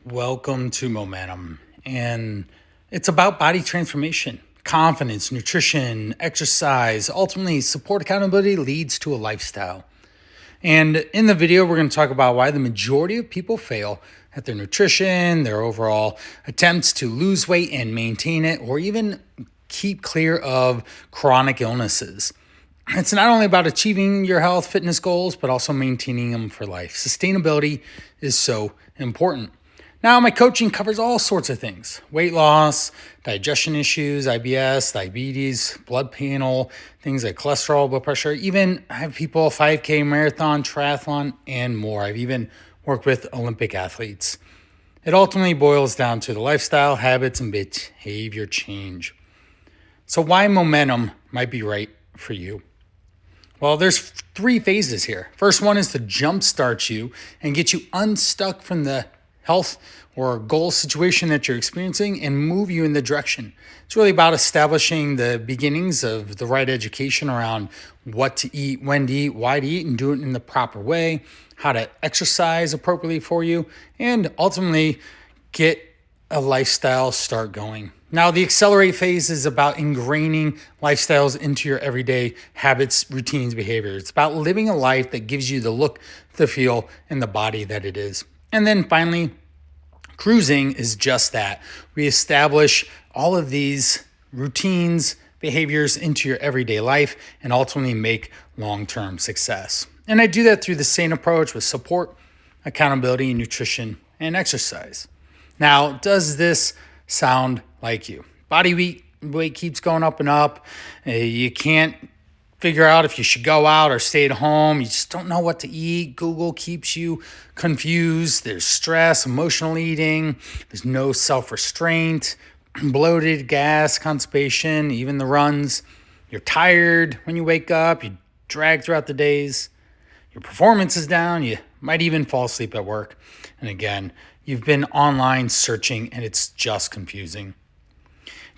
Welcome to Momentum. And it's about body transformation, confidence, nutrition, exercise. Ultimately, support accountability leads to a lifestyle. And in the video, we're going to talk about why the majority of people fail at their nutrition, their overall attempts to lose weight and maintain it, or even keep clear of chronic illnesses. It's not only about achieving your health, fitness goals, but also maintaining them for life. Sustainability is so important. Now, my coaching covers all sorts of things: weight loss, digestion issues, IBS, diabetes, blood panel, things like cholesterol, blood pressure. Even I have people 5K, marathon, triathlon, and more. I've even worked with Olympic athletes. It ultimately boils down to the lifestyle, habits, and behavior change. So, why momentum might be right for you? Well, there's three phases here. First one is to jumpstart you and get you unstuck from the health or goal situation that you're experiencing and move you in the direction. It's really about establishing the beginnings of the right education around what to eat, when to eat, why to eat, and do it in the proper way, how to exercise appropriately for you, and ultimately get a lifestyle start going. Now, the accelerate phase is about ingraining lifestyles into your everyday habits, routines, behaviors. It's about living a life that gives you the look, the feel, and the body that it is. And then finally, cruising is just that. We establish all of these routines, behaviors into your everyday life and ultimately make long-term success. And I do that through the same approach with support, accountability, nutrition, and exercise. Now, does this sound like you? Body weight keeps going up and up. You can't figure out if you should go out or stay at home. You just don't know what to eat. Google keeps you confused. There's stress, emotional eating. There's no self-restraint, bloated, gas, constipation, even the runs. You're tired when you wake up. You drag throughout the days. Your performance is down. You might even fall asleep at work. And again, you've been online searching and it's just confusing.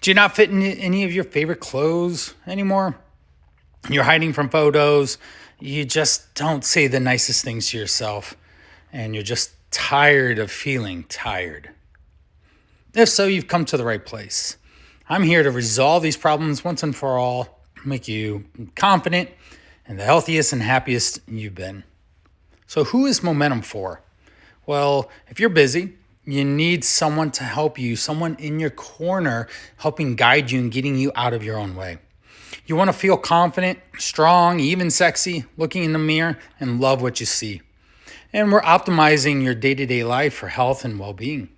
Do you not fit in any of your favorite clothes anymore? You're hiding from photos. You just don't say the nicest things to yourself. And you're just tired of feeling tired. If so, you've come to the right place. I'm here to resolve these problems once and for all, make you confident and the healthiest and happiest you've been. So who is momentum for? Well, if you're busy, you need someone to help you, someone in your corner helping guide you and getting you out of your own way. You want to feel confident, strong, even sexy, looking in the mirror and love what you see. And we're optimizing your day-to-day life for health and well-being.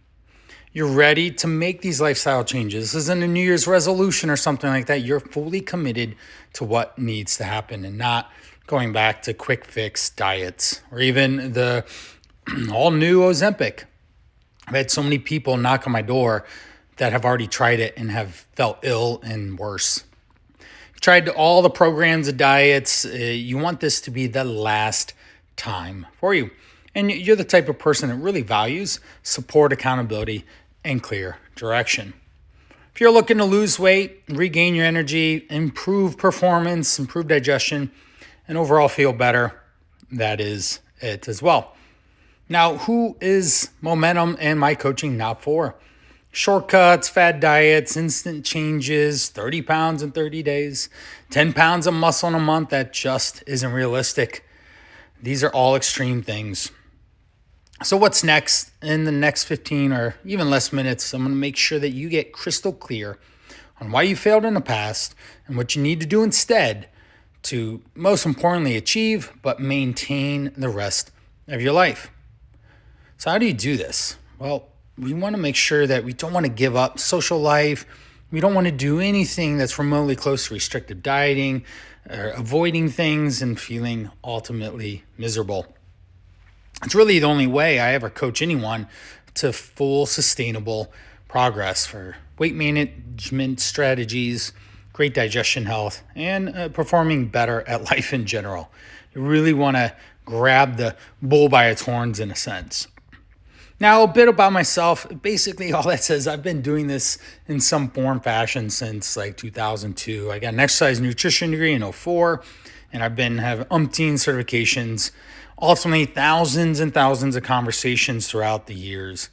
You're ready to make these lifestyle changes. This isn't a New Year's resolution or something like that. You're fully committed to what needs to happen and not going back to quick fix diets or even the all new Ozempic. I've had so many people knock on my door that have already tried it and have felt ill and worse. You've tried all the programs and diets. You want this to be the last time for you. And you're the type of person that really values support, accountability, and clear direction. If you're looking to lose weight, regain your energy, improve performance, improve digestion, and overall feel better, that is it as well. Now, who is momentum and my coaching not for? Shortcuts, fad diets, instant changes, 30 pounds in 30 days, 10 pounds of muscle in a month. That just isn't realistic. These are all extreme things. So what's next? In the next 15 or even less minutes, I'm going to make sure that you get crystal clear on why you failed in the past and what you need to do instead to, most importantly, achieve but maintain the rest of your life. So how do you do this? Well, we want to make sure that we don't want to give up social life. We don't want to do anything that's remotely close to restrictive dieting or avoiding things and feeling ultimately miserable. It's really the only way I ever coach anyone to full sustainable progress for weight management strategies, great digestion health, and performing better at life in general. You really want to grab the bull by its horns in a sense. Now, a bit about myself. Basically, all that says I've been doing this in some form, fashion since like 2002. I got an exercise and nutrition degree in 2004, and I've been have umpteen certifications, ultimately thousands and thousands of conversations throughout the years.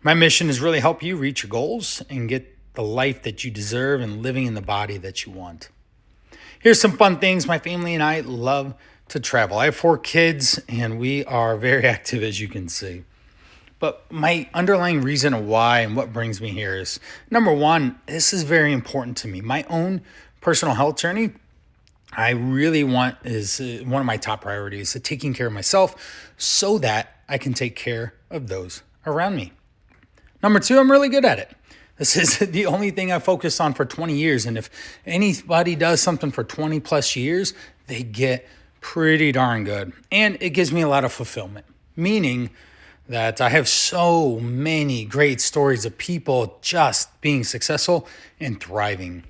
My mission is really help you reach your goals and get the life that you deserve and living in the body that you want. Here's some fun things. My family and I love to travel. I have 4 kids and we are very active, as you can see. But my underlying reason of why and what brings me here is, number one, this is very important to me. My own personal health journey, I really want is one of my top priorities, taking care of myself so that I can take care of those around me. Number 2, I'm really good at it. This is the only thing I focused on for 20 years. And if anybody does something for 20 plus years, they get pretty darn good. And it gives me a lot of fulfillment, meaning that I have so many great stories of people just being successful and thriving.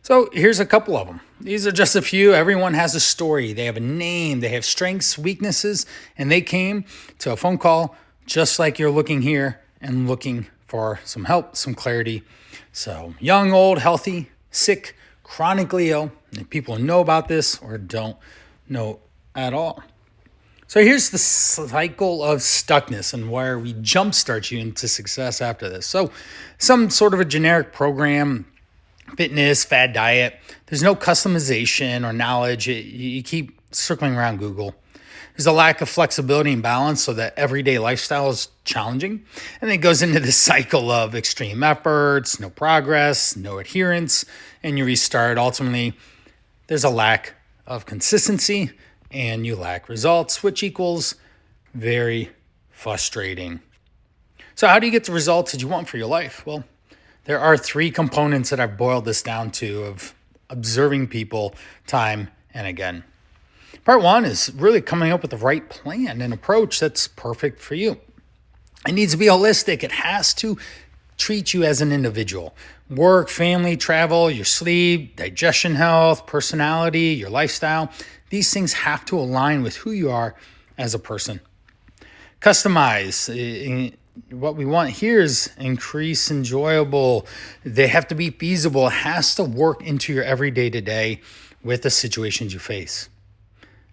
So here's a couple of them. These are just a few. Everyone has a story. They have a name. They have strengths, weaknesses, and they came to a phone call just like you're looking here and looking for some help, some clarity. So young, old, healthy, sick, chronically ill, and people know about this or don't know at all. So here's the cycle of stuckness and where we jumpstart you into success after this. So some sort of a generic program, fitness, fad diet. There's no customization or knowledge. You keep circling around Google. There's a lack of flexibility and balance so that everyday lifestyle is challenging. And then it goes into this cycle of extreme efforts, no progress, no adherence, and you restart. Ultimately, there's a lack of consistency and you lack results, which equals very frustrating. So how do you get the results that you want for your life? Well, there are 3 components that I've boiled this down to of observing people time and again. Part 1 is really coming up with the right plan and approach that's perfect for you. It needs to be holistic. It has to treat you as an individual. Work, family, travel, your sleep, digestion health, personality, your lifestyle. These things have to align with who you are as a person. Customize. What we want here is increase enjoyable. They have to be feasible. It has to work into your everyday to day with the situations you face.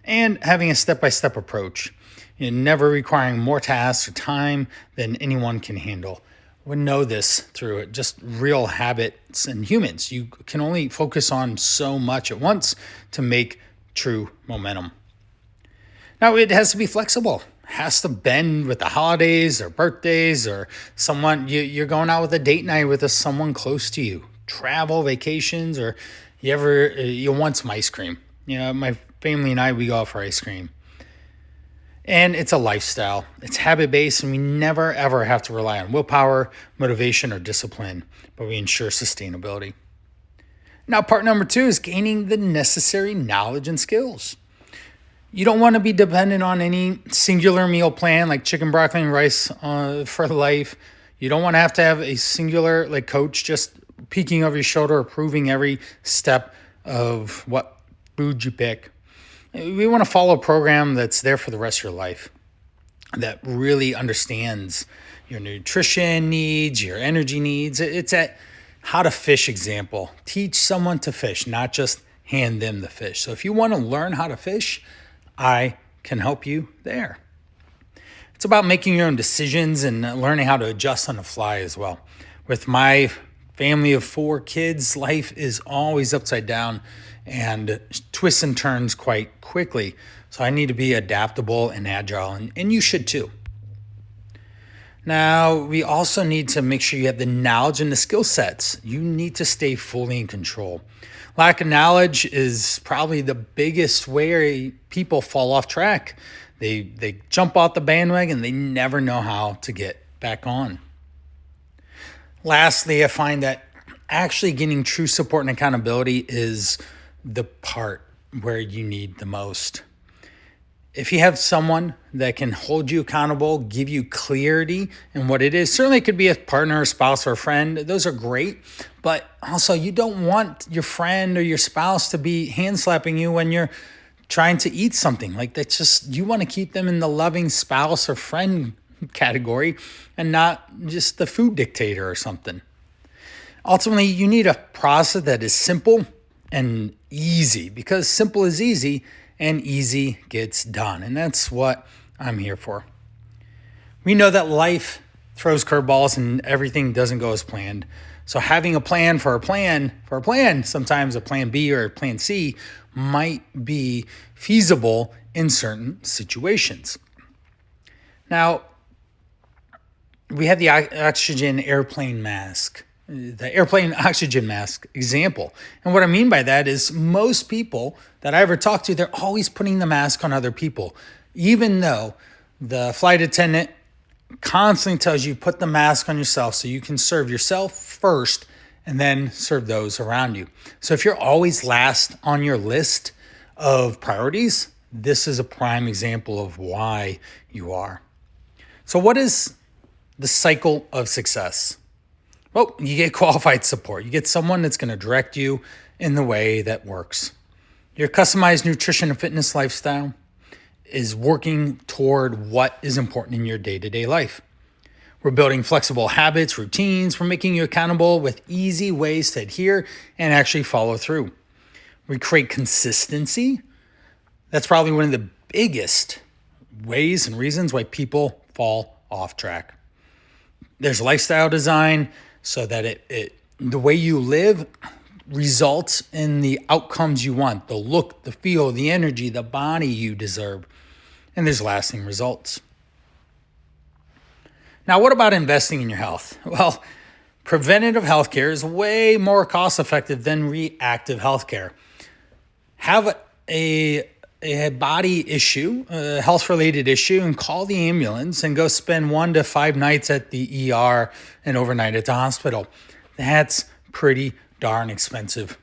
And having a step-by-step approach. Never requiring more tasks or time than anyone can handle. We know this through it, just real habits and humans. You can only focus on so much at once to make true momentum. Now, it has to be flexible. It has to bend with the holidays or birthdays or someone, you're going out with a date night with someone close to you. Travel, vacations, or you want some ice cream. My family and I, we go out for ice cream. And it's a lifestyle. It's habit-based, and we never, ever have to rely on willpower, motivation, or discipline, but we ensure sustainability. Now, part number 2 is gaining the necessary knowledge and skills. You don't want to be dependent on any singular meal plan like chicken, broccoli, and rice for life. You don't want to have a singular coach just peeking over your shoulder, approving every step of what food you pick. We want to follow a program that's there for the rest of your life, that really understands your nutrition needs, your energy needs. It's a how to fish example. Teach someone to fish, not just hand them the fish. So if you want to learn how to fish, I can help you there. It's about making your own decisions and learning how to adjust on the fly as well. With my family of 4 kids, life is always upside down and twists and turns quite quickly. So I need to be adaptable and agile, and you should too. Now, we also need to make sure you have the knowledge and the skill sets. You need to stay fully in control. Lack of knowledge is probably the biggest way people fall off track. They jump off the bandwagon, they never know how to get back on. Lastly, I find that actually getting true support and accountability is the part where you need the most. If you have someone that can hold you accountable, give you clarity in what it is, certainly it could be a partner, a spouse, or a friend. Those are great. But also, you don't want your friend or your spouse to be hand slapping you when you're trying to eat something. That's just, you want to keep them in the loving spouse or friend category and not just the food dictator or something. Ultimately, you need a process that is simple and easy, because simple is easy and easy gets done. And that's what I'm here for. We know that life throws curveballs and everything doesn't go as planned. So having a plan for a plan for a plan, sometimes a plan B or a plan C might be feasible in certain situations. Now, we have the oxygen airplane mask, the airplane oxygen mask example. And what I mean by that is most people that I ever talk to, they're always putting the mask on other people, even though the flight attendant constantly tells you put the mask on yourself so you can serve yourself first and then serve those around you. So if you're always last on your list of priorities, this is a prime example of why you are. So what is the cycle of success? Well, you get qualified support. You get someone that's going to direct you in the way that works. Your customized nutrition and fitness lifestyle is working toward what is important in your day-to-day life. We're building flexible habits, routines. We're making you accountable with easy ways to adhere and actually follow through. We create consistency. That's probably one of the biggest ways and reasons why people fall off track. There's lifestyle design so that the way you live results in the outcomes you want, the look, the feel, the energy, the body you deserve. And there's lasting results. Now, what about investing in your health? Well, preventative healthcare is way more cost effective than reactive healthcare. Have a body issue, a health-related issue, and call the ambulance and go spend 1 to 5 nights at the ER and overnight at the hospital. That's pretty darn expensive.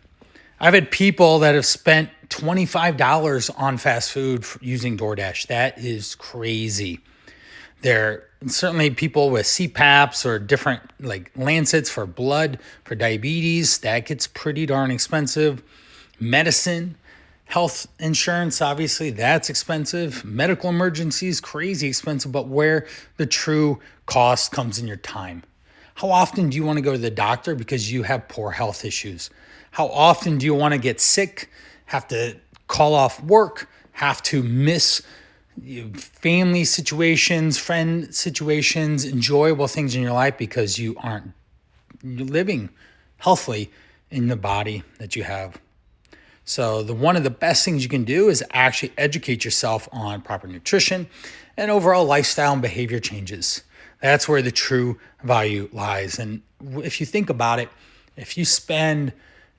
I've had people that have spent $25 on fast food using DoorDash. That is crazy. There are certainly people with CPAPs or different like lancets for blood, for diabetes. That gets pretty darn expensive. Medicine, health insurance, obviously, that's expensive. Medical emergencies, crazy expensive, but where the true cost comes in your time. How often do you want to go to the doctor because you have poor health issues? How often do you want to get sick, have to call off work, have to miss family situations, friend situations, enjoyable things in your life because you aren't living healthily in the body that you have? So one of the best things you can do is actually educate yourself on proper nutrition and overall lifestyle and behavior changes. That's where the true value lies. And if you think about it, if you spend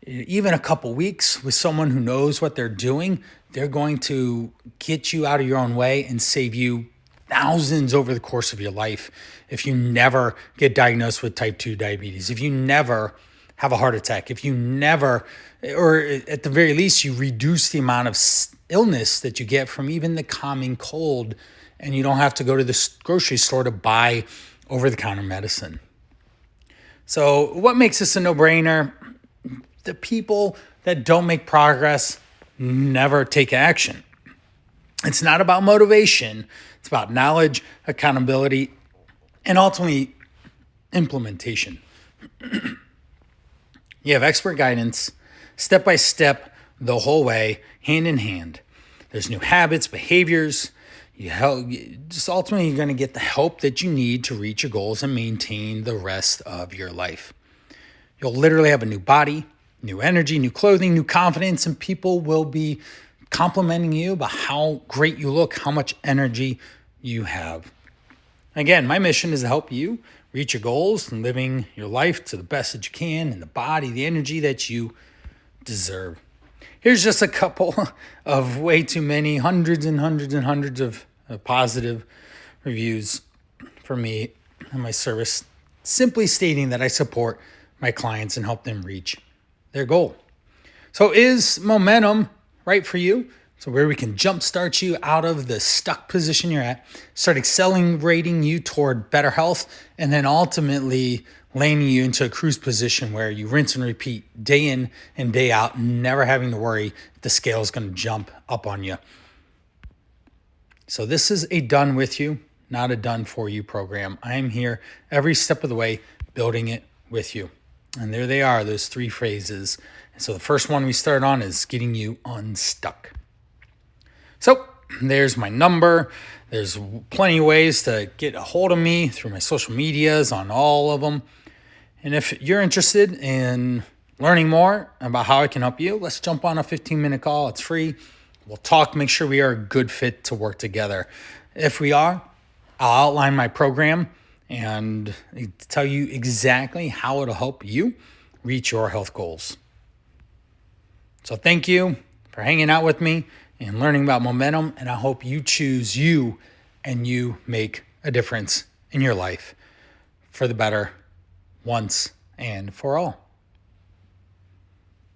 even a couple weeks with someone who knows what they're doing, they're going to get you out of your own way and save you thousands over the course of your life. If you never get diagnosed with type 2 diabetes, if you never have a heart attack, if you never, or at the very least, you reduce the amount of illness that you get from even the common cold, and you don't have to go to the grocery store to buy over-the-counter medicine. So what makes this a no-brainer? The people that don't make progress never take action. It's not about motivation. It's about knowledge, accountability, and ultimately implementation. You have expert guidance, step by step, the whole way, hand in hand. There's new habits, behaviors. Just ultimately, you're going to get the help that you need to reach your goals and maintain the rest of your life. You'll literally have a new body, new energy, new clothing, new confidence, and people will be complimenting you about how great you look, how much energy you have. Again, my mission is to help you reach your goals and living your life to the best that you can in the body, the energy that you deserve. Here's just a couple of way too many, hundreds and hundreds and hundreds of positive reviews for me and my service, simply stating that I support my clients and help them reach their goal. So is momentum right for you? So where we can jumpstart you out of the stuck position you're at, start accelerating you toward better health, and then ultimately landing you into a cruise position where you rinse and repeat day in and day out, never having to worry if the scale is going to jump up on you. So this is a done with you, not a done for you program. I am here every step of the way, building it with you. And there they are, those 3 phrases. And so the first one we start on is getting you unstuck. So There's my number. There's plenty of ways to get a hold of me through my social medias on all of them. And if you're interested in learning more about how I can help you, let's jump on a 15-minute call. It's free. We'll talk, make sure we are a good fit to work together. If we are, I'll outline my program and tell you exactly how it'll help you reach your health goals. So thank you for hanging out with me and learning about momentum. And I hope you choose you and you make a difference in your life for the better once and for all.